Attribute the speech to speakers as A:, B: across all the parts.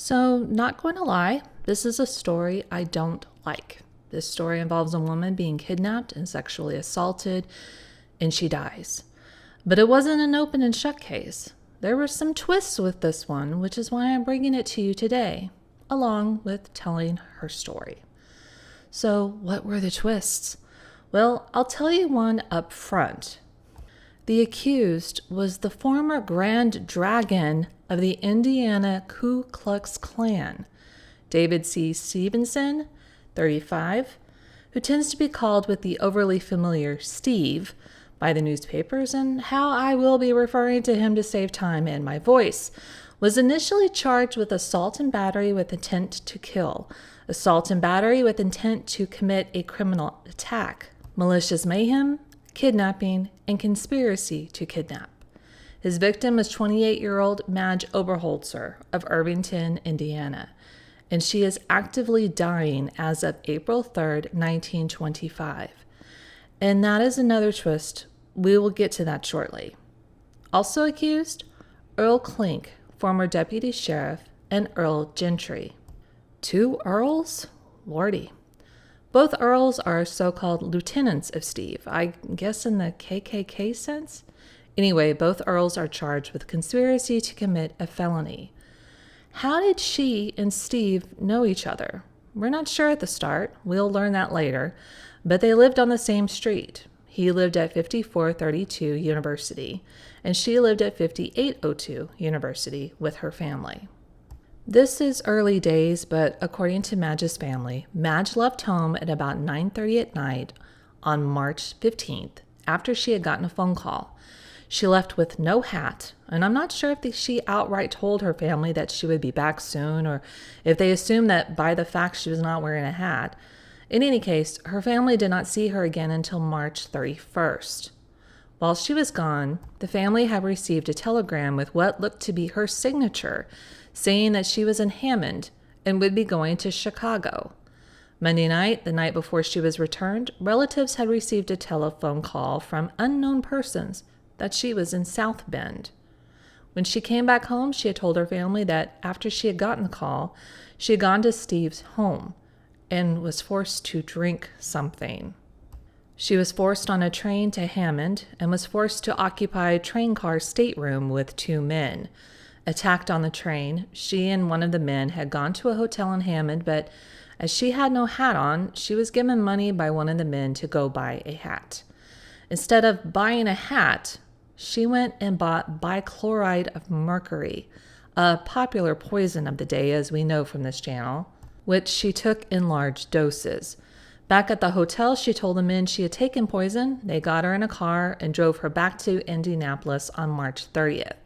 A: So, not going to lie, this is a story I don't like. This story involves a woman being kidnapped and sexually assaulted, and she dies. But it wasn't an open and shut case. There were some twists with this one, which is why I'm bringing it to you today, along with telling her story. So, what were the twists? Well, I'll tell you one up front. The accused was the former Grand Dragon of the Indiana Ku Klux Klan, David C. Stephenson, 35, who tends to be called with the overly familiar Steve by the newspapers, and how I will be referring to him to save time and my voice, was initially charged with assault and battery with intent to kill, assault and battery with intent to commit a criminal attack, malicious mayhem, kidnapping, and conspiracy to kidnap. His victim was 28-year-old Madge Oberholtzer of Irvington, Indiana, and she is actively dying as of April 3rd, 1925. And that is another twist. We will get to that shortly. Also accused, Earl Klink, former deputy sheriff, and Earl Gentry. Two Earls? Lordy. Both Earls are so-called lieutenants of Steve, I guess in the KKK sense? Anyway, both Earls are charged with conspiracy to commit a felony. How did she and Steve know each other? We're not sure at the start. We'll learn that later. But they lived on the same street. He lived at 5432 University, and she lived at 5802 University with her family. This is early days, but according to Madge's family, Madge left home at about 9:30 at night on March 15th after she had gotten a phone call. She left with no hat, and I'm not sure if she outright told her family that she would be back soon, or if they assumed that by the fact she was not wearing a hat. In any case, her family did not see her again until March 31st. While she was gone, the family had received a telegram with what looked to be her signature, saying that she was in Hammond and would be going to Chicago. Monday night, the night before she was returned, relatives had received a telephone call from unknown persons that she was in South Bend. When she came back home, she had told her family that after she had gotten the call, she had gone to Steve's home and was forced to drink something. She was forced on a train to Hammond and was forced to occupy a train car stateroom with two men. Attacked on the train, she and one of the men had gone to a hotel in Hammond, but as she had no hat on, she was given money by one of the men to go buy a hat. Instead of buying a hat, she went and bought bichloride of mercury, a popular poison of the day as we know from this channel, which she took in large doses. Back at the hotel, she told the men she had taken poison. They got her in a car and drove her back to Indianapolis on March 30th.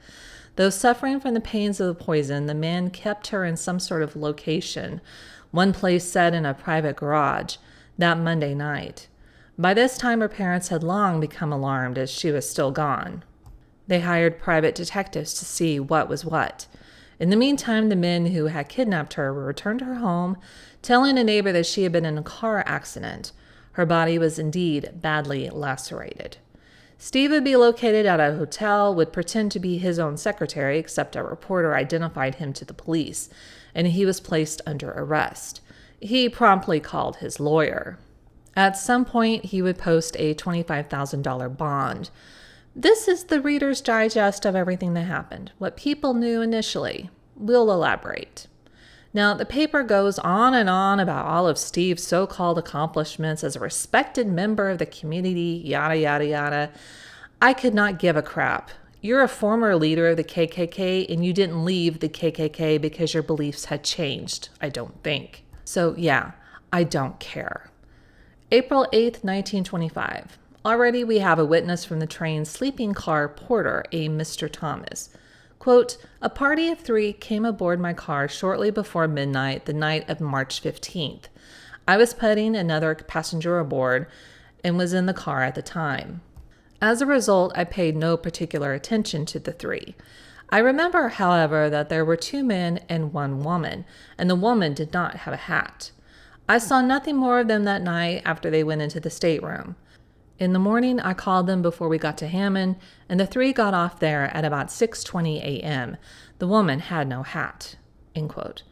A: Though suffering from the pains of the poison, the men kept her in some sort of location, one place said in a private garage, that Monday night. By this time, her parents had long become alarmed as she was still gone. They hired private detectives to see what was what. In the meantime, the men who had kidnapped her returned her home, telling a neighbor that she had been in a car accident. Her body was indeed badly lacerated. Steve would be located at a hotel, would pretend to be his own secretary, except a reporter identified him to the police, and he was placed under arrest. He promptly called his lawyer. At some point, he would post a $25,000 bond. This is the Reader's Digest of everything that happened, what people knew initially. We'll elaborate. Now, the paper goes on and on about all of Steve's so-called accomplishments as a respected member of the community, yada, yada, yada. I could not give a crap. You're a former leader of the KKK, and you didn't leave the KKK because your beliefs had changed, I don't think. So, yeah, I don't care. April 8th, 1925. Already we have a witness from the train's sleeping car porter, a Mr. Thomas. Quote, a party of 3 came aboard my car shortly before midnight, the night of March 15th. I was putting another passenger aboard and was in the car at the time. As a result, I paid no particular attention to the 3. I remember, however, that there were 2 men and 1 woman, and the woman did not have a hat. I saw nothing more of them that night after they went into the stateroom. In the morning, I called them before we got to Hammond, and the 3 got off there at about 6:20 a.m. The woman had no hat. End quote.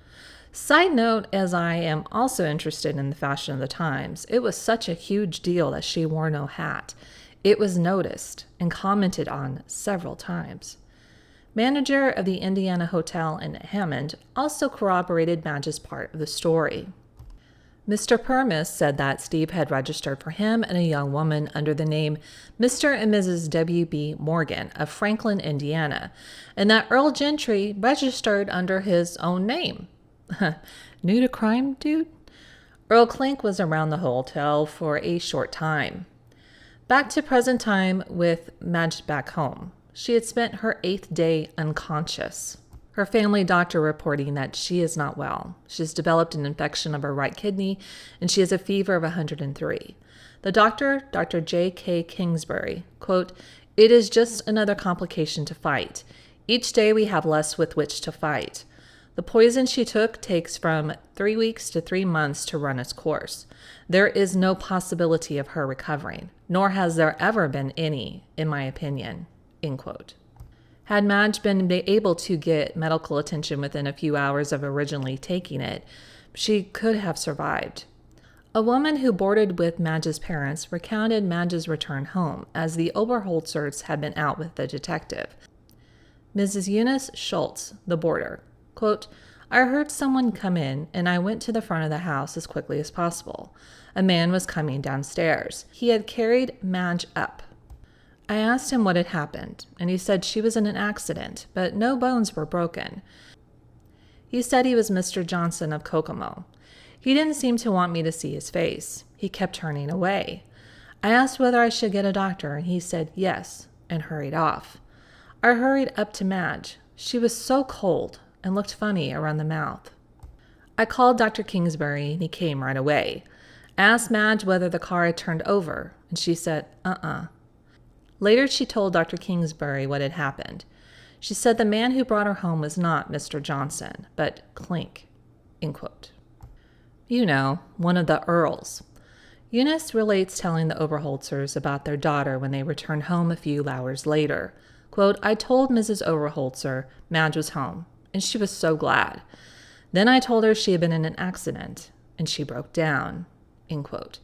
A: Side note, as I am also interested in the fashion of the times, it was such a huge deal that she wore no hat. It was noticed and commented on several times. Manager of the Indiana Hotel in Hammond also corroborated Madge's part of the story. Mr. Purmis said that Steve had registered for him and a young woman under the name Mr. and Mrs. W.B. Morgan of Franklin, Indiana, and that Earl Gentry registered under his own name. New to crime, dude? Earl Klink was around the hotel for a short time. Back to present time with Madge back home. She had spent her 8th day unconscious. Her family doctor reporting that she is not well. She's developed an infection of her right kidney, and she has a fever of 103. The doctor, Dr. J.K. Kingsbury, quote, "It is just another complication to fight. Each day we have less with which to fight. The poison she took takes from 3 weeks to 3 months to run its course. There is no possibility of her recovering, nor has there ever been any, in my opinion." End quote. Had Madge been able to get medical attention within a few hours of originally taking it, she could have survived. A woman who boarded with Madge's parents recounted Madge's return home, as the Oberholtzers had been out with the detective. Mrs. Eunice Schultz, the boarder, quote, "I heard someone come in, and I went to the front of the house as quickly as possible. A man was coming downstairs. He had carried Madge up. I asked him what had happened, and he said she was in an accident, but no bones were broken. He said he was Mr. Johnson of Kokomo. He didn't seem to want me to see his face. He kept turning away. I asked whether I should get a doctor, and he said yes, and hurried off. I hurried up to Madge. She was so cold and looked funny around the mouth. I called Dr. Kingsbury, and he came right away. I asked Madge whether the car had turned over, and she said, Later, she told Dr. Kingsbury what had happened. She said the man who brought her home was not Mr. Johnson, but Klink." End quote. You know, one of the Earls. Eunice relates telling the Oberholtzers about their daughter when they returned home a few hours later. Quote, "I told Mrs. Oberholtzer Madge was home, and she was so glad. Then I told her she had been in an accident, and she broke down." End quote.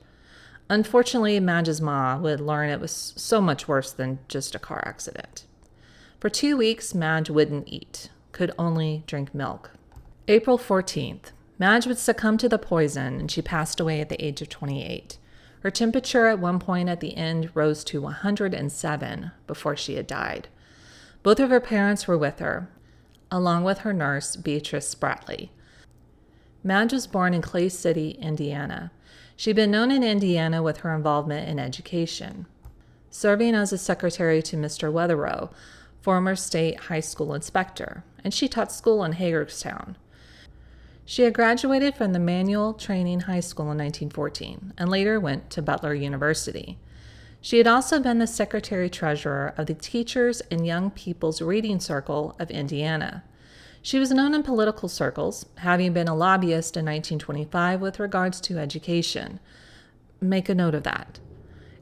A: Unfortunately, Madge's ma would learn it was so much worse than just a car accident. For 2 weeks, Madge wouldn't eat, could only drink milk. April 14th, Madge would succumb to the poison, and she passed away at the age of 28. Her temperature at one point at the end rose to 107 before she had died. Both of her parents were with her, along with her nurse, Beatrice Spratley. Madge was born in Clay City, Indiana. She'd been known in Indiana with her involvement in education, serving as a secretary to Mr. Weatherow, former state high school inspector, and she taught school in Hagerstown. She had graduated from the Manual Training High School in 1914 and later went to Butler University. She had also been the secretary-treasurer of the Teachers and Young People's Reading Circle of Indiana. She was known in political circles, having been a lobbyist in 1925 with regards to education. Make a note of that.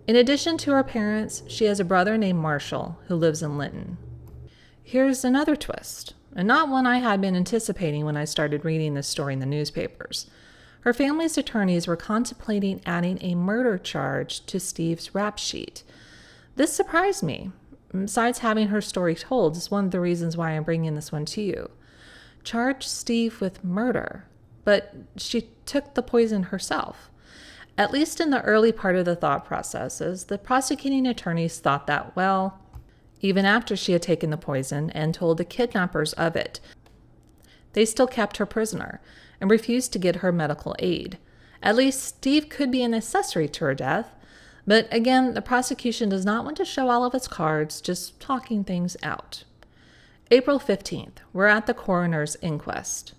A: In addition to her parents, she has a brother named Marshall who lives in Linton. Here's another twist, and not one I had been anticipating when I started reading this story in the newspapers. Her family's attorneys were contemplating adding a murder charge to Steve's rap sheet. This surprised me. Besides having her story told, is one of the reasons why I'm bringing this one to you. Charged Steve with murder, but she took the poison herself. At least in the early part of the thought processes, the prosecuting attorneys thought that, well, even after she had taken the poison and told the kidnappers of it, they still kept her prisoner and refused to get her medical aid. At least Steve could be an accessory to her death, but again, the prosecution does not want to show all of its cards, just talking things out. April 15th, we're at the coroner's inquest.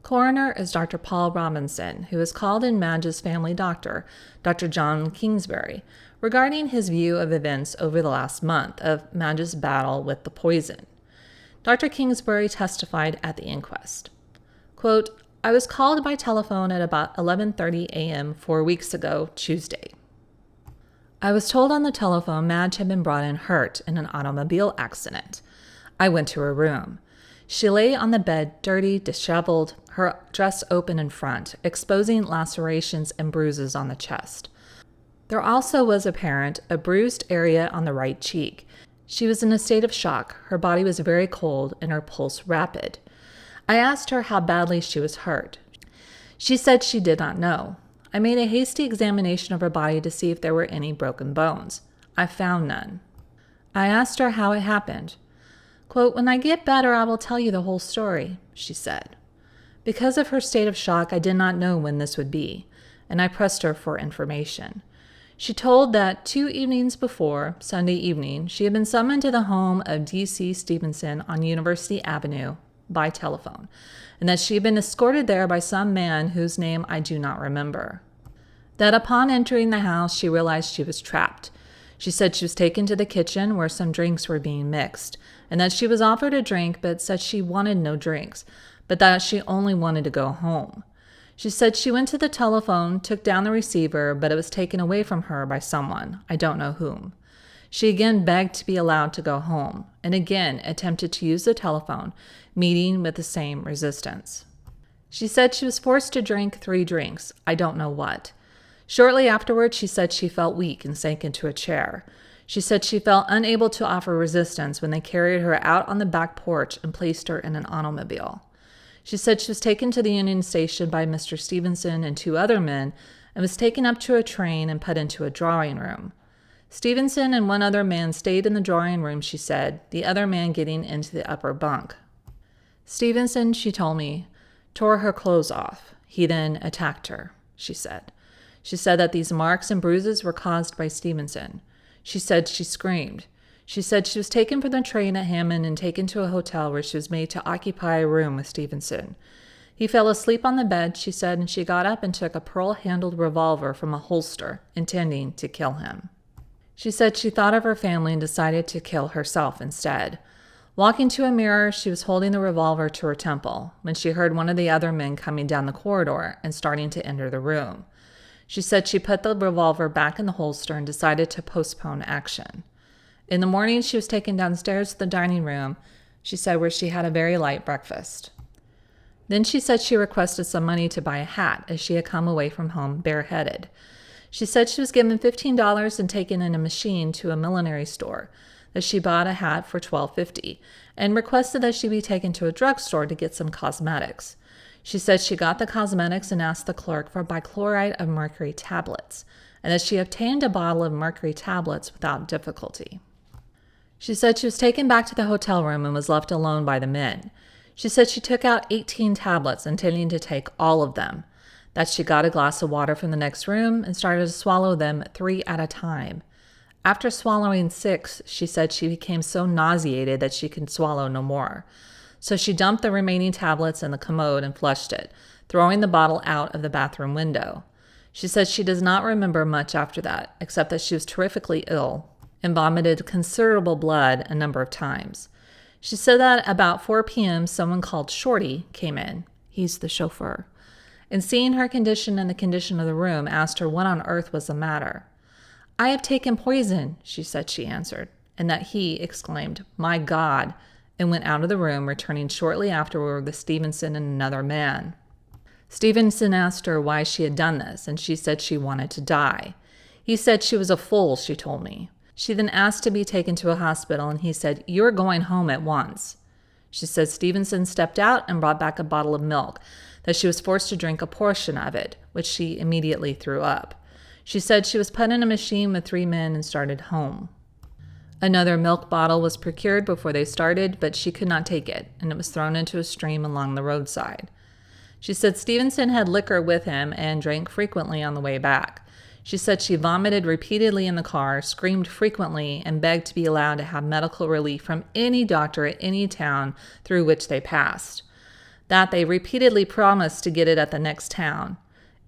A: Coroner is Dr. Paul Robinson, who is called in Madge's family doctor, Dr. John Kingsbury, regarding his view of events over the last month of Madge's battle with the poison. Dr. Kingsbury testified at the inquest. Quote, "I was called by telephone at about 11:30 a.m. 4 weeks ago, Tuesday. I was told on the telephone Madge had been brought in hurt in an automobile accident. I went to her room. She lay on the bed, dirty, disheveled, her dress open in front, exposing lacerations and bruises on the chest. There also was apparent a bruised area on the right cheek. She was in a state of shock. Her body was very cold and her pulse rapid. I asked her how badly she was hurt. She said she did not know. I made a hasty examination of her body to see if there were any broken bones. I found none. I asked her how it happened. Quote, "When I get better, I will tell you the whole story," she said. Because of her state of shock, I did not know when this would be, and I pressed her for information. She told that 2 evenings before, Sunday evening, she had been summoned to the home of D.C. Stephenson on University Avenue by telephone, and that she had been escorted there by some man whose name I do not remember. That upon entering the house, she realized she was trapped. She said she was taken to the kitchen where some drinks were being mixed, and that she was offered a drink but said she wanted no drinks, but that she only wanted to go home. She said she went to the telephone, took down the receiver, but it was taken away from her by someone, I don't know whom. She again begged to be allowed to go home, and again attempted to use the telephone, meeting with the same resistance. She said she was forced to drink 3 drinks, I don't know what. Shortly afterwards, she said she felt weak and sank into a chair. She said she felt unable to offer resistance when they carried her out on the back porch and placed her in an automobile. She said she was taken to the Union Station by Mr. Stephenson and 2 other men and was taken up to a train and put into a drawing room. Stephenson and 1 other man stayed in the drawing room, she said, the other man getting into the upper bunk. Stephenson, she told me, tore her clothes off. He then attacked her, she said. She said that these marks and bruises were caused by Stephenson. She said she screamed. She said she was taken from the train at Hammond and taken to a hotel where she was made to occupy a room with Stephenson. He fell asleep on the bed, she said, and she got up and took a pearl-handled revolver from a holster, intending to kill him. She said she thought of her family and decided to kill herself instead. Walking to a mirror, she was holding the revolver to her temple when she heard one of the other men coming down the corridor and starting to enter the room. She said she put the revolver back in the holster and decided to postpone action. In the morning, she was taken downstairs to the dining room, she said, where she had a very light breakfast. Then she said she requested some money to buy a hat as she had come away from home bareheaded. She said she was given $15 and taken in a machine to a millinery store, that she bought a hat for $12.50, and requested that she be taken to a drugstore to get some cosmetics. She said she got the cosmetics and asked the clerk for bichloride of mercury tablets, and that she obtained a bottle of mercury tablets without difficulty. She said she was taken back to the hotel room and was left alone by the men. She said she took out 18 tablets, intending to take all of them, that she got a glass of water from the next room and started to swallow them 3 at a time. After swallowing 6, she said she became so nauseated that she could swallow no more. So she dumped the remaining tablets in the commode and flushed it, throwing the bottle out of the bathroom window. She said she does not remember much after that, except that she was terrifically ill and vomited considerable blood a number of times. She said that about 4 p.m. someone called Shorty came in. He's the chauffeur. And seeing her condition and the condition of the room, asked her what on earth was the matter. "I have taken poison," she said she answered, and that he exclaimed, "My God," and went out of the room, returning shortly afterward with Stephenson and another man. Stephenson asked her why she had done this, and she said she wanted to die. He said she was a fool, she told me. She then asked to be taken to a hospital, and he said, "You are going home at once." She said Stephenson stepped out and brought back a bottle of milk, that she was forced to drink a portion of it, which she immediately threw up. She said she was put in a machine with 3 men and started home. Another milk bottle was procured before they started, but she could not take it, and it was thrown into a stream along the roadside. She said Stephenson had liquor with him and drank frequently on the way back. She said she vomited repeatedly in the car, screamed frequently, and begged to be allowed to have medical relief from any doctor at any town through which they passed. That they repeatedly promised to get it at the next town.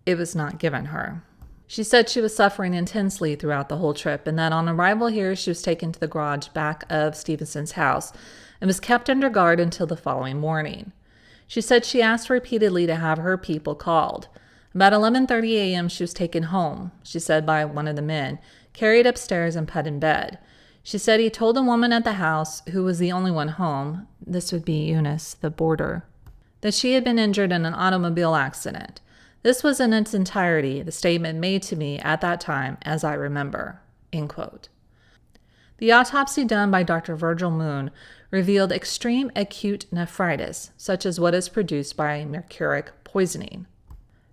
A: It was not given her. She said she was suffering intensely throughout the whole trip, and that on arrival here she was taken to the garage back of Stephenson's house and was kept under guard until the following morning. She said she asked repeatedly to have her people called. About 11:30 a.m. she was taken home, she said, by one of the men, carried upstairs and put in bed. She said he told a woman at the house, who was the only one home, this would be Eunice, the boarder, that she had been injured in an automobile accident. This was in its entirety the statement made to me at that time, as I remember." End quote. The autopsy done by Dr. Virgil Moon revealed extreme acute nephritis, such as what is produced by mercuric poisoning.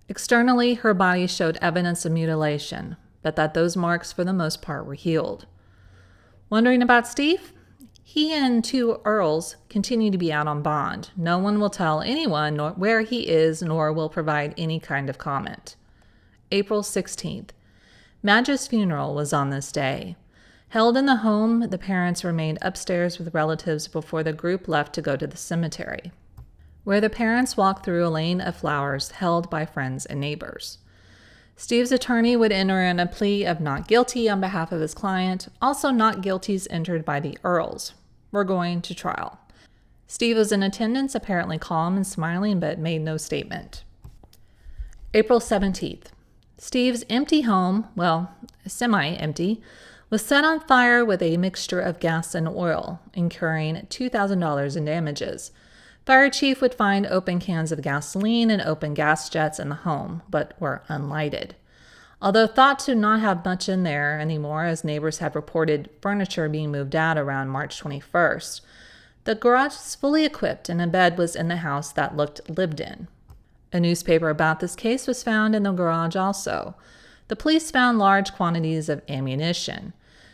A: Externally, her body showed evidence of mutilation, but that those marks for the most part were healed. Wondering about Steve? He and two Earls continue to be out on bond. No one will tell anyone where he is, nor will provide any kind of comment. April 16th. Madge's funeral was on this day. Held in the home, the parents remained upstairs with relatives before the group left to go to the cemetery, where the parents walked through a lane of flowers held by friends and neighbors. Steve's attorney would enter in a plea of not guilty on behalf of his client, also not guilties entered by the Earls. We're going to trial. Steve was in attendance, apparently calm and smiling, but made no statement. April 17th. Steve's empty home, well, semi-empty, was set on fire with a mixture of gas and oil, incurring $2,000 in damages. Fire chief would find open cans of gasoline and open gas jets in the home, but were unlighted. Although thought to not have much in there anymore, as neighbors had reported furniture being moved out around March 21st, the garage was fully equipped and a bed was in the house that looked lived in. A newspaper about this case was found in the garage also. The police found large quantities of ammunition.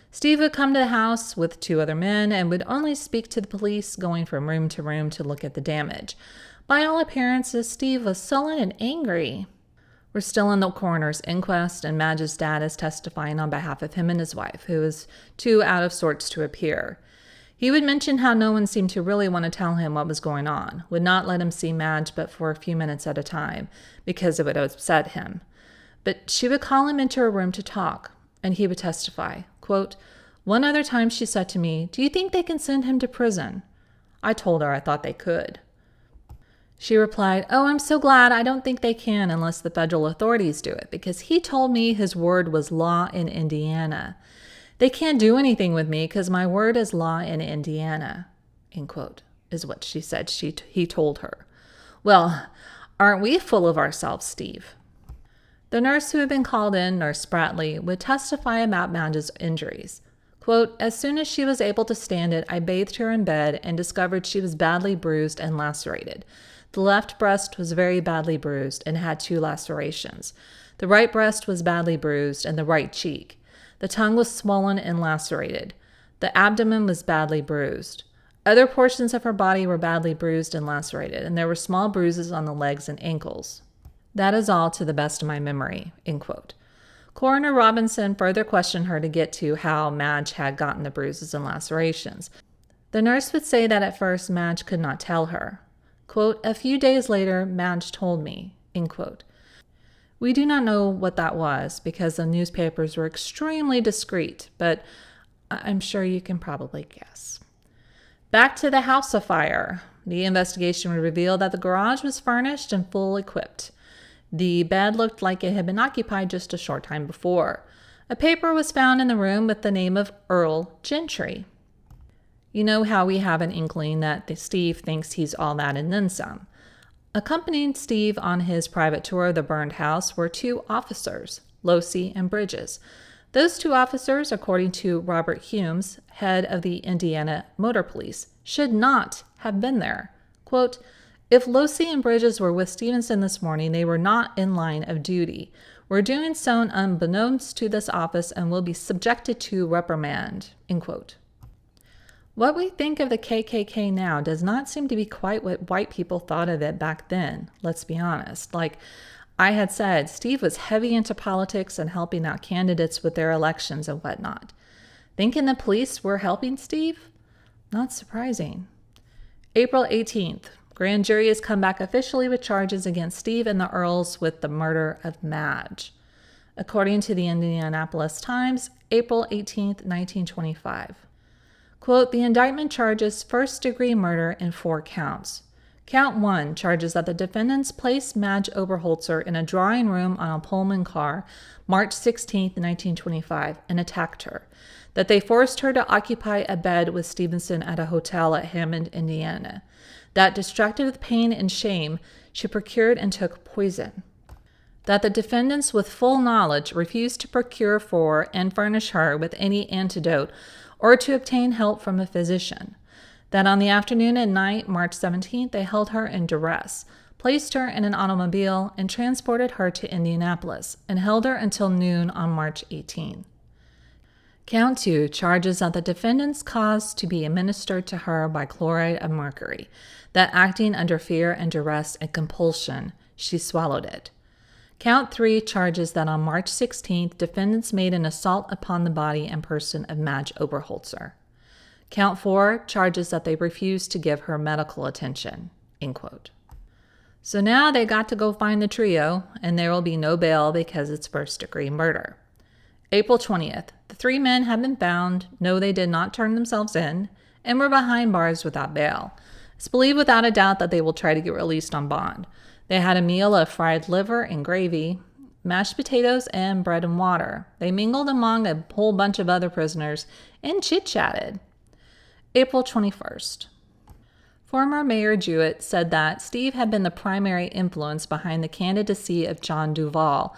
A: Steve would come to the house with two other men and would only speak to the police, going from room to look at the damage. By all appearances, Steve was sullen and angry. We're still in the coroner's inquest, and Madge's dad is testifying on behalf of him and his wife, who is too out of sorts to appear. He would mention how no one seemed to really want to tell him what was going on, would not let him see Madge but for a few minutes at a time, because it would upset him. But she would call him into her room to talk, and he would testify, quote, "One other time she said to me, 'Do you think they can send him to prison?' I told her I thought they could. She replied, 'Oh, I'm so glad. I don't think they can unless the federal authorities do it, because he told me his word was law in Indiana. They can't do anything with me because my word is law in Indiana,' end quote, is what she said he told her. Well, aren't we full of ourselves, Steve?" The nurse who had been called in, Nurse Spratley, would testify about Madge's injuries. Quote, "As soon as she was able to stand it, I bathed her in bed and discovered she was badly bruised and lacerated. The left breast was very badly bruised and had 2 lacerations. The right breast was badly bruised and the right cheek. The tongue was swollen and lacerated. The abdomen was badly bruised. Other portions of her body were badly bruised and lacerated, and there were small bruises on the legs and ankles. That is all to the best of my memory," end quote. Coroner Robinson further questioned her to get to how Madge had gotten the bruises and lacerations. The nurse would say that at first Madge could not tell her. Quote, "A few days later, Madge told me," end quote. We do not know what that was because the newspapers were extremely discreet, but I'm sure you can probably guess. Back to the house afire. The investigation would reveal that the garage was furnished and full equipped. The bed looked like it had been occupied just a short time before. A paper was found in the room with the name of Earl Gentry. You know how we have an inkling that Steve thinks he's all that and then some. Accompanying Steve on his private tour of the burned house were 2 officers, Losey and Bridges. Those 2 officers, according to Robert Humes, head of the Indiana Motor Police, should not have been there. Quote, "If Losey and Bridges were with Stephenson this morning, they were not in line of duty. Were doing so unbeknownst to this office and will be subjected to reprimand," end quote. What we think of the KKK now does not seem to be quite what white people thought of it back then, let's be honest. Like I had said, Steve was heavy into politics and helping out candidates with their elections and whatnot. Thinking the police were helping Steve? Not surprising. April 18th. Grand jury has come back officially with charges against Steve and the Earls with the murder of Madge. According to the Indianapolis Times, April 18th, 1925. Quote, "The indictment charges first-degree murder in 4 counts. Count 1 charges that the defendants placed Madge Oberholtzer in a drawing room on a Pullman car March 16, 1925, and attacked her, that they forced her to occupy a bed with Stephenson at a hotel at Hammond, Indiana, that, distracted with pain and shame, she procured and took poison, that the defendants, with full knowledge, refused to procure for and furnish her with any antidote or to obtain help from a physician, that on the afternoon and night, March 17th, they held her in duress, placed her in an automobile, and transported her to Indianapolis, and held her until noon on March 18. Count 2 charges that the defendants caused to be administered to her by chloride of mercury, that acting under fear and duress and compulsion, she swallowed it. Count 3 charges that on March 16th, defendants made an assault upon the body and person of Madge Oberholtzer. Count 4 charges that they refused to give her medical attention." End quote. So now they got to go find the trio, and there will be no bail because it's first-degree murder. April 20th, the 3 men have been found. No, they did not turn themselves in, and were behind bars without bail. It's believed without a doubt that they will try to get released on bond. They had a meal of fried liver and gravy, mashed potatoes, and bread and water. They mingled among a whole bunch of other prisoners and chit-chatted. April 21st. Former Mayor Jewett said that Steve had been the primary influence behind the candidacy of John Duval,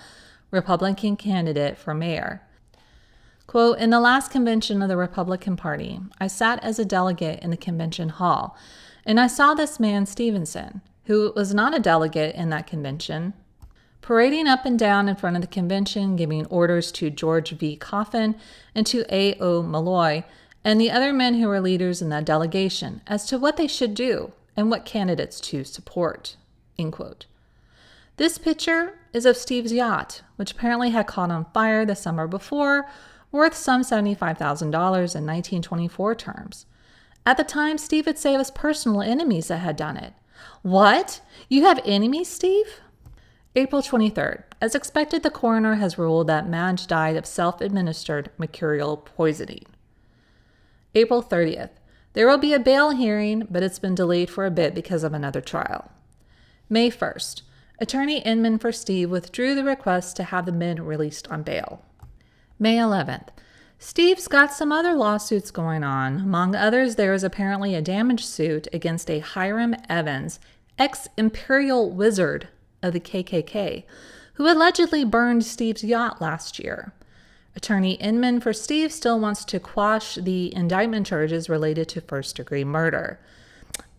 A: Republican candidate for mayor. Quote, "In the last convention of the Republican Party, I sat as a delegate in the convention hall, and I saw this man Stephenson, who was not a delegate in that convention, parading up and down in front of the convention, giving orders to George V. Coffin and to A.O. Malloy and the other men who were leaders in that delegation as to what they should do and what candidates to support." End quote. This picture is of Steve's yacht, which apparently had caught on fire the summer before, worth some $75,000 in 1924 terms. At the time, Steve would say it was personal enemies that had done it. What? You have enemies, Steve? April 23rd. As expected, the coroner has ruled that Madge died of self-administered mercurial poisoning. April 30th. There will be a bail hearing, but it's been delayed for a bit because of another trial. May 1st. Attorney Inman for Steve withdrew the request to have the men released on bail. May 11th. Steve's got some other lawsuits going on. Among others, there is apparently a damage suit against a Hiram Evans, ex-imperial wizard of the KKK, who allegedly burned Steve's yacht last year. Attorney Inman for Steve still wants to quash the indictment charges related to first-degree murder.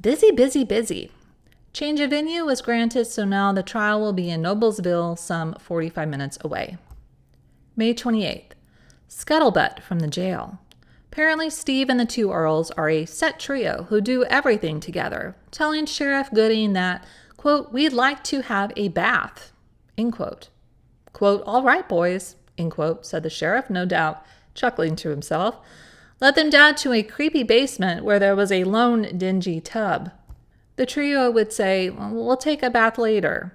A: Busy, busy, busy. Change of venue was granted, so now the trial will be in Noblesville, some 45 minutes away. May 28th. Scuttlebutt from the jail. Apparently, Steve and the 2 Earls are a set trio who do everything together, telling Sheriff Gooding that, quote, "We'd like to have a bath," end quote. Quote, "All right, boys," end quote, said the sheriff, no doubt chuckling to himself. Let them down to a creepy basement where there was a lone dingy tub. The trio would say, "We'll take a bath later."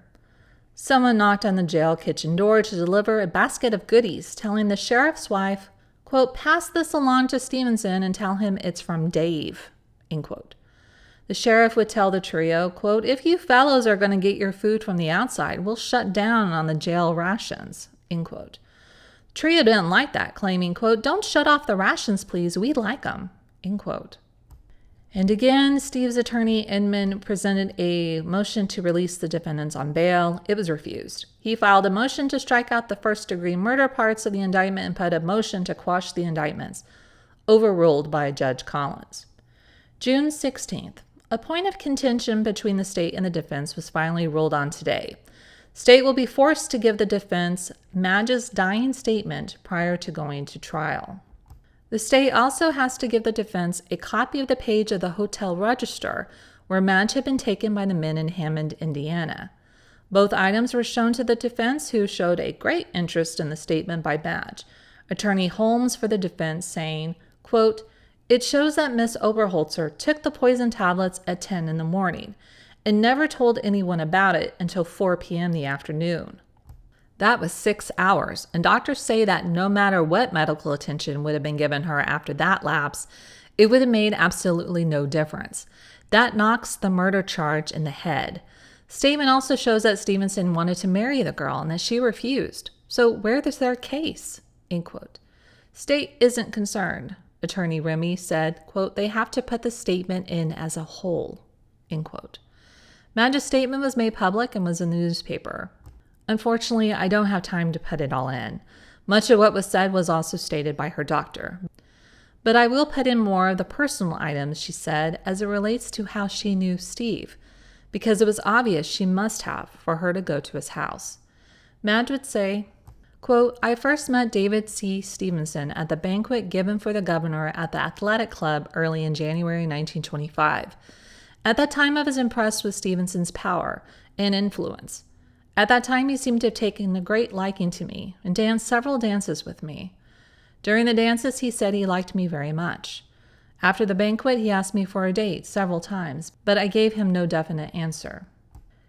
A: Someone knocked on the jail kitchen door to deliver a basket of goodies, telling the sheriff's wife, quote, "Pass this along to Stephenson and tell him it's from Dave," end quote. The sheriff would tell the trio, quote, "If you fellows are going to get your food from the outside, we'll shut down on the jail rations," end quote. The trio didn't like that, claiming, quote, "Don't shut off the rations, please. We like them," end quote. And again, Steve's attorney, Inman, presented a motion to release the defendants on bail. It was refused. He filed a motion to strike out the first-degree murder parts of the indictment and put a motion to quash the indictments, overruled by Judge Collins. June 16th. A point of contention between the state and the defense was finally ruled on today. State will be forced to give the defense Madge's dying statement prior to going to trial. The state also has to give the defense a copy of the page of the hotel register where Madge had been taken by the men in Hammond, Indiana. Both items were shown to the defense, who showed a great interest in the statement by Madge. Attorney Holmes for the defense saying, quote, "It shows that Miss Oberholtzer took the poison tablets at 10 in the morning and never told anyone about it until 4 p.m. the afternoon. That was 6 hours, and doctors say that no matter what medical attention would have been given her after that lapse, it would have made absolutely no difference. That knocks the murder charge in the head. Statement also shows that Stephenson wanted to marry the girl and that she refused. So where is their case? End quote. State isn't concerned. Attorney Remy said, quote, they have to put the statement in as a whole, end quote. Madge's statement was made public and was in the newspaper. Unfortunately, I don't have time to put it all in. Much of what was said was also stated by her doctor. But I will put in more of the personal items she said as it relates to how she knew Steve, because it was obvious she must have for her to go to his house. Madge would say, quote, I first met D.C.Stephenson at the banquet given for the governor at the athletic club early in January 1925. At that time, I was impressed with Stephenson's power and influence. At that time, he seemed to have taken a great liking to me and danced several dances with me. During the dances, he said he liked me very much. After the banquet, he asked me for a date several times, but I gave him no definite answer.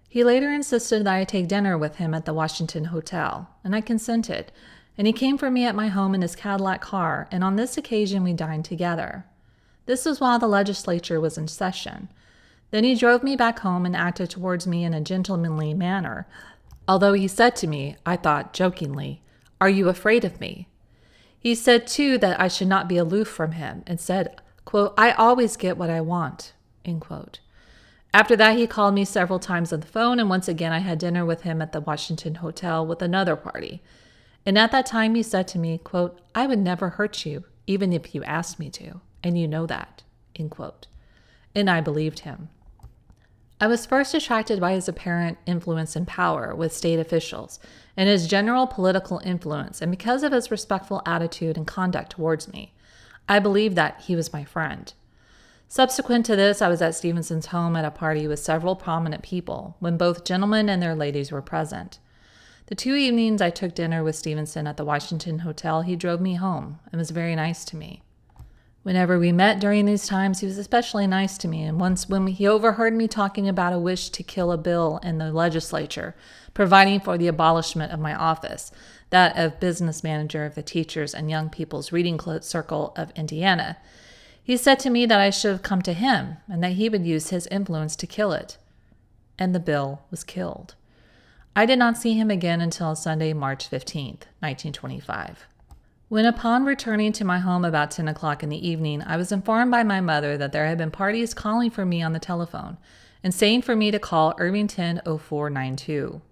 A: He later insisted that I take dinner with him at the Washington Hotel, and I consented, and he came for me at my home in his Cadillac car, and on this occasion we dined together. This was while the legislature was in session. Then he drove me back home and acted towards me in a gentlemanly manner, although he said to me, I thought jokingly, "Are you afraid of me?" He said, too, that I should not be aloof from him, and said, quote, I always get what I want, end quote. After that, he called me several times on the phone, and once again I had dinner with him at the Washington Hotel with another party. And at that time he said to me, quote, I would never hurt you, even if you asked me to, and you know that, end quote. And I believed him. I was first attracted by his apparent influence and power with state officials and his general political influence, and because of his respectful attitude and conduct towards me. I believed that he was my friend. Subsequent to this, I was at Stephenson's home at a party with several prominent people when both gentlemen and their ladies were present. The 2 evenings I took dinner with Stephenson at the Washington Hotel, he drove me home and was very nice to me. Whenever we met during these times, he was especially nice to me, and once when he overheard me talking about a wish to kill a bill in the legislature, providing for the abolishment of my office, that of business manager of the Teachers and Young People's Reading Circle of Indiana, he said to me that I should have come to him and that he would use his influence to kill it. And the bill was killed. I did not see him again until Sunday, March 15th, 1925. When upon returning to my home about 10 o'clock in the evening, I was informed by my mother that there had been parties calling for me on the telephone and saying for me to call Irvington 0492.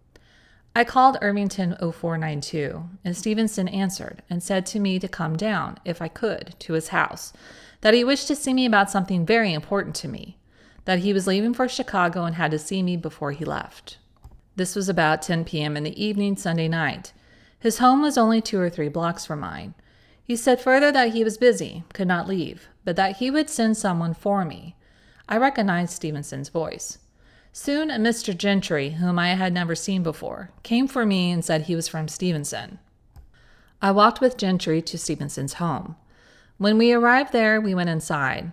A: I called Irvington 0492, and Stephenson answered and said to me to come down, if I could, to his house, that he wished to see me about something very important to me, that he was leaving for Chicago and had to see me before he left. This was about 10 p.m. in the evening Sunday night. His home was only 2 or 3 blocks from mine. He said further that he was busy, could not leave, but that he would send someone for me. I recognized Stephenson's voice. Soon a Mr. Gentry, whom I had never seen before, came for me and said he was from Stephenson. I walked with Gentry to Stephenson's home. When we arrived there, we went inside.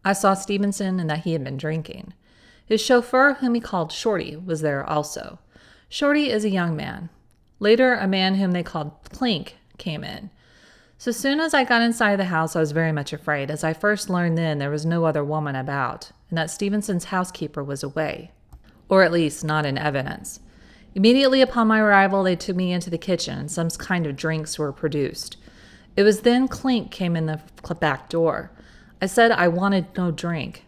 A: I saw Stephenson and that he had been drinking. His chauffeur, whom he called Shorty, was there also. Shorty is a young man. Later, a man whom they called Clink came in. So soon as I got inside the house, I was very much afraid, as I first learned then there was no other woman about, and that Stephenson's housekeeper was away, or at least not in evidence. Immediately upon my arrival, they took me into the kitchen, and some kind of drinks were produced. It was then Clink came in the back door. I said I wanted no drink,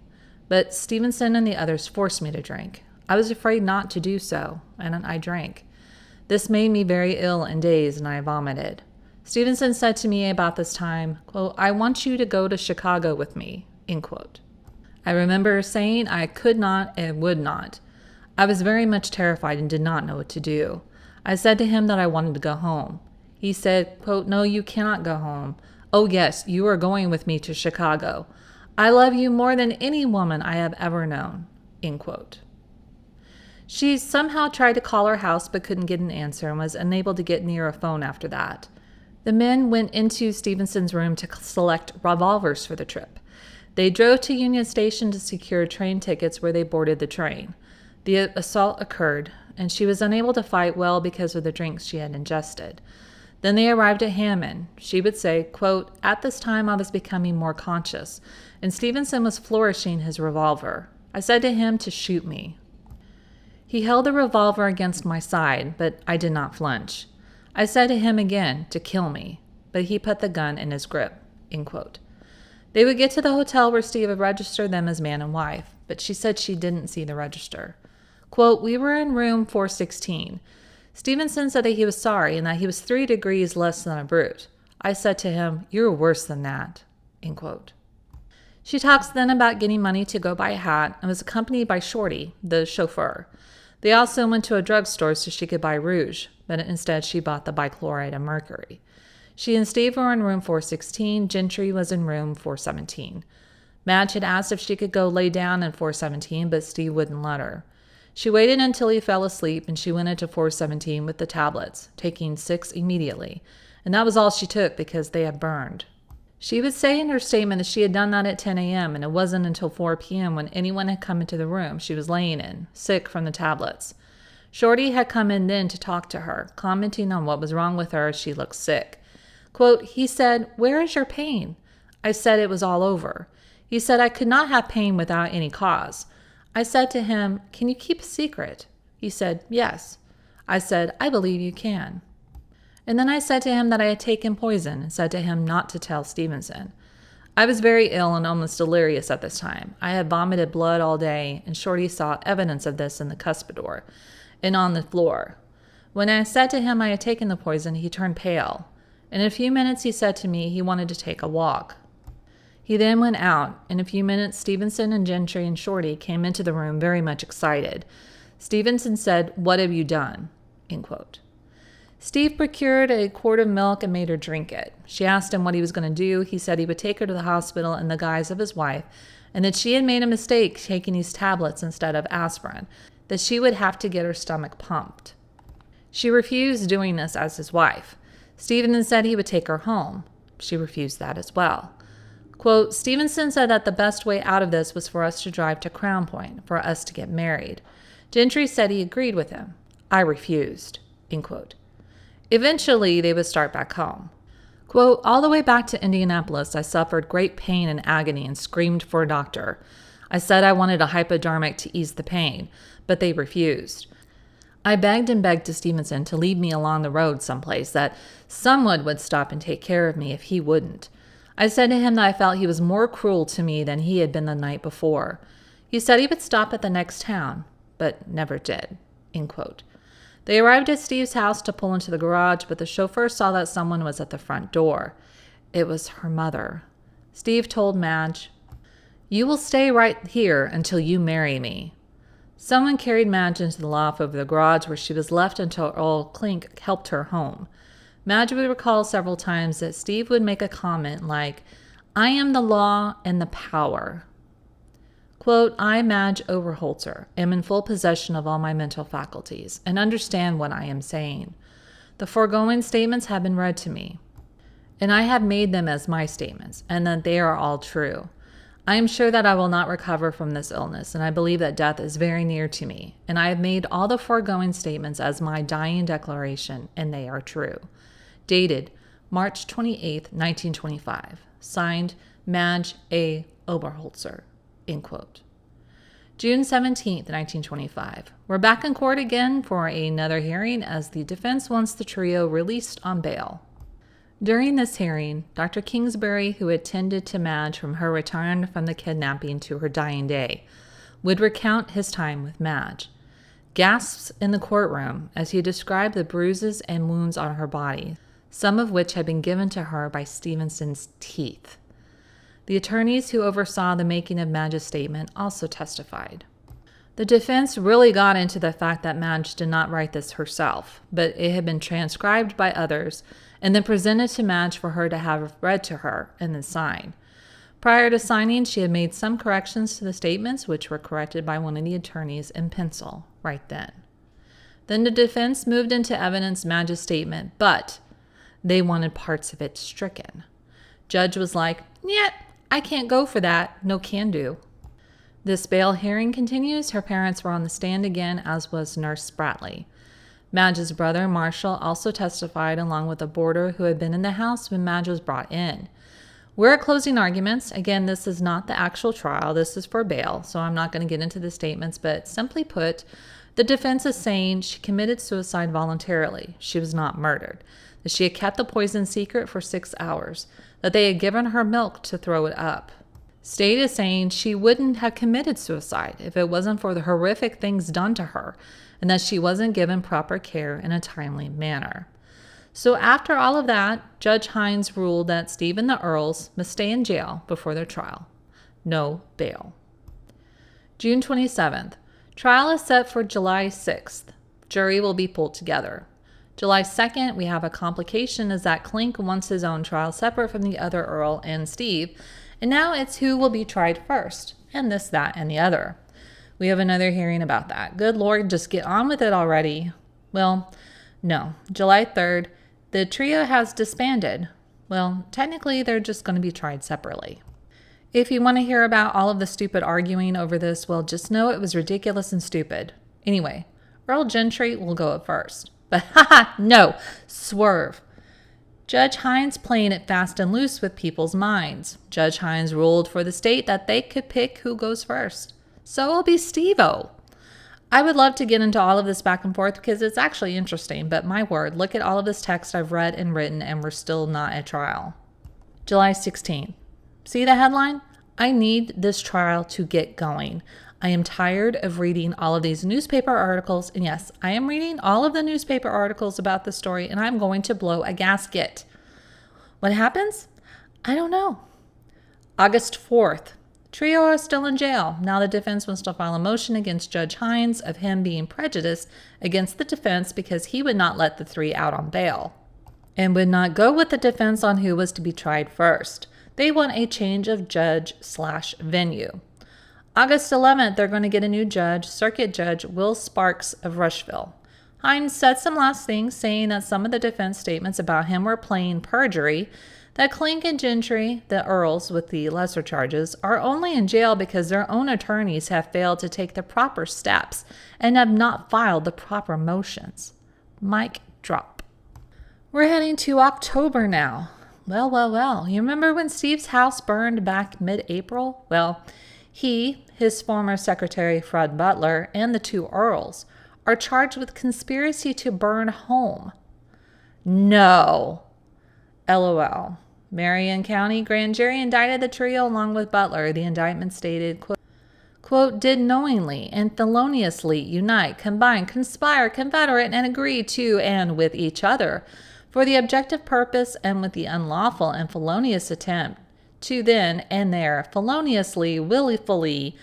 A: but Stephenson and the others forced me to drink. I was afraid not to do so, and I drank. This made me very ill and dazed, and I vomited. Stephenson said to me about this time, quote, I want you to go to Chicago with me, end quote. I remember saying I could not and would not. I was very much terrified and did not know what to do. I said to him that I wanted to go home. He said, quote, no, you cannot go home. Oh, yes, you are going with me to Chicago. I love you more than any woman I have ever known, end quote. She somehow tried to call her house but couldn't get an answer and was unable to get near a phone after that. The men went into Stephenson's room to select revolvers for the trip. They drove to Union Station to secure train tickets where they boarded the train. The assault occurred, and she was unable to fight well because of the drinks she had ingested. Then they arrived at Hammond. She would say, quote, at this time I was becoming more conscious, and Stephenson was flourishing his revolver. I said to him to shoot me. He held the revolver against my side, but I did not flinch. I said to him again to kill me, but he put the gun in his grip." End quote. They would get to the hotel where Steve had registered them as man and wife, but she said she didn't see the register. Quote, "We were in room 416. Stephenson said that he was sorry and that he was 3 degrees less than a brute. I said to him, 'You're worse than that.'" End quote. She talks then about getting money to go buy a hat and was accompanied by Shorty, the chauffeur. They also went to a drugstore so she could buy rouge, but instead she bought the bichloride of mercury. She and Steve were in room 416. Gentry was in room 417. Madge had asked if she could go lay down in 417, but Steve wouldn't let her. She waited until he fell asleep, and she went into 417 with the tablets, taking 6 immediately. And that was all she took because they had burned. She would say in her statement that she had done that at 10 a.m., and it wasn't until 4 p.m. when anyone had come into the room she was laying in, sick from the tablets. Shorty had come in then to talk to her, commenting on what was wrong with her as she looked sick. Quote, "He said, 'Where is your pain?' I said it was all over. He said I could not have pain without any cause. I said to him, 'Can you keep a secret?' He said, 'Yes.' I said, 'I believe you can.' And then I said to him that I had taken poison and said to him not to tell Stephenson. I was very ill and almost delirious at this time. I had vomited blood all day, and Shorty saw evidence of this in the cuspidor and on the floor. When I said to him I had taken the poison, he turned pale. In a few minutes he said to me he wanted to take a walk. He then went out. In a few minutes, Stephenson and Gentry and Shorty came into the room very much excited. Stephenson said, 'What have you done?' End quote. Steve procured a quart of milk and made her drink it. She asked him what he was going to do. He said he would take her to the hospital in the guise of his wife, and that she had made a mistake taking these tablets instead of aspirin, that she would have to get her stomach pumped. She refused doing this as his wife. Steve then said he would take her home. She refused that as well. Quote, "Stephenson said that the best way out of this was for us to drive to Crown Point, for us to get married. Gentry said he agreed with him. I refused." End quote. Eventually, they would start back home. Quote, "All the way back to Indianapolis, I suffered great pain and agony and screamed for a doctor. I said I wanted a hypodermic to ease the pain, but they refused. I begged and begged to Stephenson to lead me along the road someplace, that someone would stop and take care of me if he wouldn't. I said to him that I felt he was more cruel to me than he had been the night before. He said he would stop at the next town, but never did." End quote. They arrived at Steve's house to pull into the garage, but the chauffeur saw that someone was at the front door. It was her mother. Steve told Madge, "You will stay right here until you marry me." Someone carried Madge into the loft over the garage, where she was left until Earl Clink helped her home. Madge would recall several times that Steve would make a comment like, "I am the law and the power." Quote, "I, Madge Oberholtzer, am in full possession of all my mental faculties and understand what I am saying. The foregoing statements have been read to me, and I have made them as my statements, and that they are all true. I am sure that I will not recover from this illness, and I believe that death is very near to me, and I have made all the foregoing statements as my dying declaration, and they are true. Dated March 28, 1925. Signed, Madge A. Oberholtzer." End quote. June 17, 1925. We're back in court again for another hearing as the defense wants the trio released on bail. During this hearing, Dr. Kingsbury, who attended to Madge from her return from the kidnapping to her dying day, would recount his time with Madge. Gasps in the courtroom as he described the bruises and wounds on her body, some of which had been given to her by Stephenson's teeth. The attorneys who oversaw the making of Madge's statement also testified. The defense really got into the fact that Madge did not write this herself, but it had been transcribed by others and then presented to Madge for her to have read to her and then sign. Prior to signing, she had made some corrections to the statements, which were corrected by one of the attorneys in pencil right then. Then the defense moved into evidence Madge's statement, but they wanted parts of it stricken. Judge was like, "Nyet, I can't go for that, no can do." This bail hearing continues. Her parents were on the stand again, as was Nurse Spratley. Madge's brother, Marshall, also testified, along with a boarder who had been in the house when Madge was brought in. We're at closing arguments. Again, this is not the actual trial. This is for bail, so I'm not going to get into the statements, but simply put, the defense is saying she committed suicide voluntarily. She was not murdered. That she had kept the poison secret for 6 hours. That they had given her milk to throw it up. State is saying she wouldn't have committed suicide if it wasn't for the horrific things done to her, and that she wasn't given proper care in a timely manner. So after all of that, Judge Hines ruled that Steve and the Earls must stay in jail before their trial. No bail. June 27th. Trial is set for July 6th. Jury will be pulled together. July 2nd, we have a complication as that Klink wants his own trial separate from the other Earl and Steve, and now it's who will be tried first, and this, that, and the other. We have another hearing about that. Good Lord, just get on with it already. Well, no. July 3rd, the trio has disbanded. Well, technically, they're just going to be tried separately. If you want to hear about all of the stupid arguing over this, well, just know it was ridiculous and stupid. Anyway, Earl Gentry will go at first. But no, swerve. Judge Hines playing it fast and loose with people's minds. Judge Hines ruled for the state that they could pick who goes first. So it'll be Steve-O. I would love to get into all of this back and forth because it's actually interesting, but my word, look at all of this text I've read and written and we're still not at trial. July 16th. See the headline? I need this trial to get going. I am tired of reading all of these newspaper articles, and yes, I am reading all of the newspaper articles about the story, and I'm going to blow a gasket. What happens? I don't know. August 4th. Trio are still in jail. Now the defense wants to file a motion against Judge Hines of him being prejudiced against the defense because he would not let the three out on bail and would not go with the defense on who was to be tried first. They want a change of judge/venue. August 11th, they're going to get a new judge, Circuit Judge Will Sparks of Rushville. Hines said some last things, saying that some of the defense statements about him were plain perjury, that Klink and Gentry, the Earls with the lesser charges, are only in jail because their own attorneys have failed to take the proper steps and have not filed the proper motions. Mic drop. We're heading to October now. Well. You remember when Steve's house burned back mid-April? Well, he, his former secretary Fred Butler, and the two Earls are charged with conspiracy to burn home. No. LOL. Marion County grand jury indicted the trio along with Butler. The indictment stated, quote, did knowingly and feloniously unite, combine, conspire, confederate, and agree to and with each other for the objective purpose and with the unlawful and felonious attempt to then and there feloniously, willfully,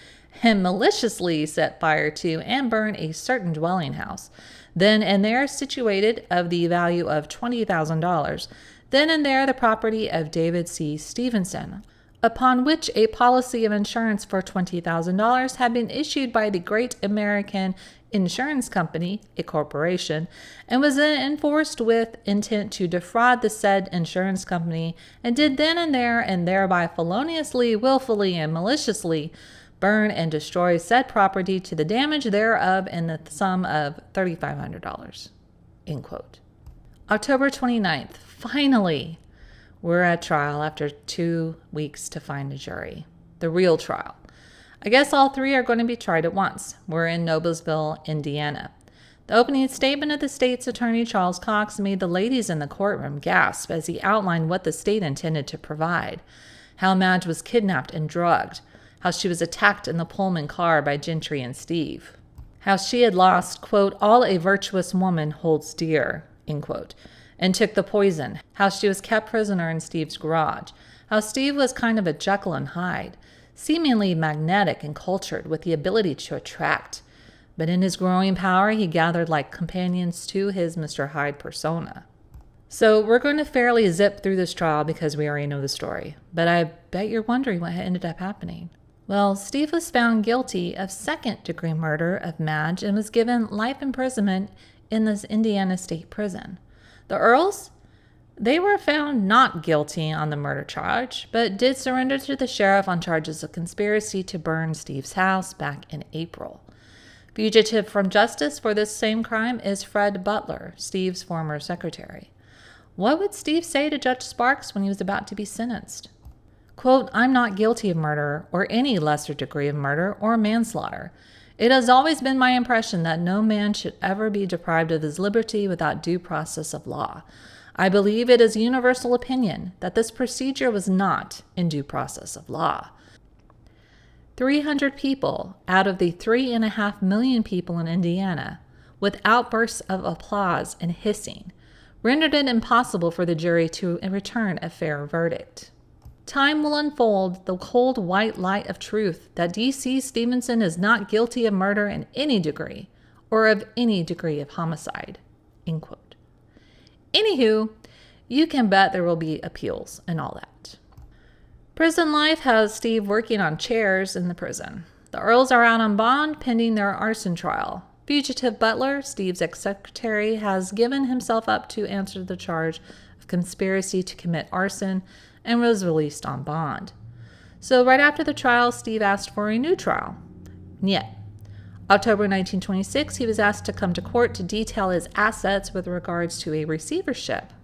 A: and maliciously set fire to and burn a certain dwelling house, then and there situated of the value of $20,000, then and there the property of David C. Stephenson, upon which a policy of insurance for $20,000 had been issued by the Great American Insurance Company, a corporation, and was then enforced with intent to defraud the said insurance company, and did then and there and thereby feloniously, willfully, and maliciously burn and destroy said property to the damage thereof in the sum of $3,500. End quote. October 29th. Finally, we're at trial after 2 weeks to find a jury. The real trial. I guess all three are going to be tried at once. We're in Noblesville, Indiana. The opening statement of the state's attorney, Charles Cox, made the ladies in the courtroom gasp as he outlined what the state intended to provide. How Madge was kidnapped and drugged. How she was attacked in the Pullman car by Gentry and Steve. How she had lost, quote, all a virtuous woman holds dear, end quote, and took the poison. How she was kept prisoner in Steve's garage. How Steve was kind of a Jekyll and Hyde, seemingly magnetic and cultured with the ability to attract. But in his growing power, he gathered like companions to his Mr. Hyde persona. So we're going to fairly zip through this trial because we already know the story. But I bet you're wondering what ended up happening. Well, Steve was found guilty of second-degree murder of Madge and was given life imprisonment in this Indiana State Prison. The Earls? They were found not guilty on the murder charge, but did surrender to the sheriff on charges of conspiracy to burn Steve's house back in April. Fugitive from justice for this same crime is Fred Butler, Steve's former secretary. What would Steve say to Judge Sparks when he was about to be sentenced? Quote, I'm not guilty of murder or any lesser degree of murder or manslaughter. It has always been my impression that no man should ever be deprived of his liberty without due process of law. I believe it is universal opinion that this procedure was not in due process of law. 300 people out of the 3.5 million people in Indiana, with outbursts of applause and hissing, rendered it impossible for the jury to return a fair verdict. Time will unfold the cold white light of truth that D.C.Stephenson is not guilty of murder in any degree, or of any degree of homicide. End quote. Anywho, you can bet there will be appeals and all that. Prison life has Steve working on chairs in the prison. The Earls are out on bond pending their arson trial. Fugitive Butler, Steve's ex-secretary, has given himself up to answer the charge of conspiracy to commit arson and was released on bond. So right after the trial, Steve asked for a new trial. Yet, October 1926, he was asked to come to court to detail his assets with regards to a receivership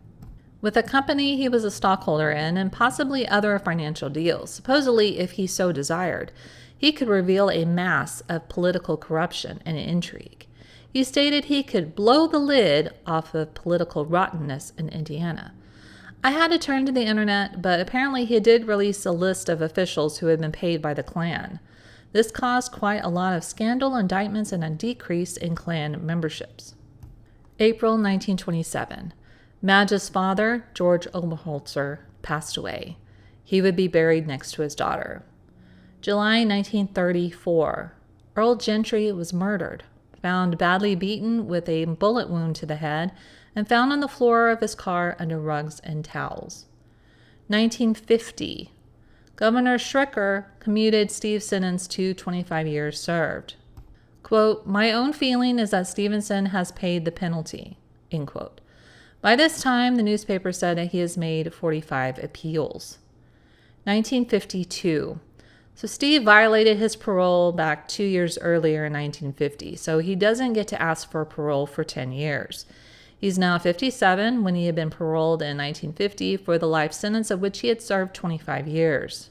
A: with a company he was a stockholder in and possibly other financial deals. Supposedly, if he so desired, he could reveal a mass of political corruption and intrigue. He stated he could blow the lid off of political rottenness in Indiana. I had to turn to the internet, but apparently he did release a list of officials who had been paid by the Klan. This caused quite a lot of scandal, indictments, and a decrease in Klan memberships. April 1927. Madge's father, George Oberholtzer, passed away. He would be buried next to his daughter. July 1934. Earl Gentry was murdered, found badly beaten with a bullet wound to the head, and found on the floor of his car under rugs and towels. 1950. Governor Schricker commuted Steve's sentence to 25 years served. Quote, my own feeling is that Stephenson has paid the penalty. End quote. By this time, the newspaper said that he has made 45 appeals. 1952. So Steve violated his parole back 2 years earlier in 1950, so he doesn't get to ask for parole for 10 years. He's now 57 when he had been paroled in 1950 for the life sentence of which he had served 25 years.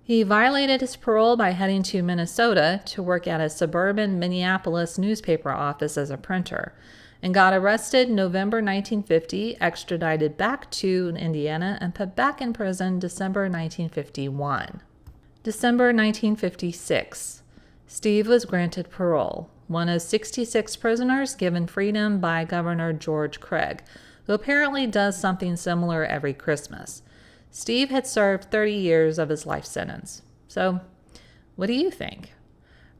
A: He violated his parole by heading to Minnesota to work at a suburban Minneapolis newspaper office as a printer, and got arrested November 1950, extradited back to Indiana, and put back in prison December 1951. December 1956. Steve was granted parole, one of 66 prisoners given freedom by Governor George Craig, who apparently does something similar every Christmas. Steve had served 30 years of his life sentence. So, what do you think?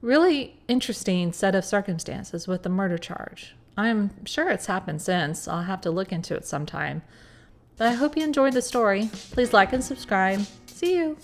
A: Really interesting set of circumstances with the murder charge. I'm sure it's happened since. I'll have to look into it sometime. But I hope you enjoyed the story. Please like and subscribe. See you.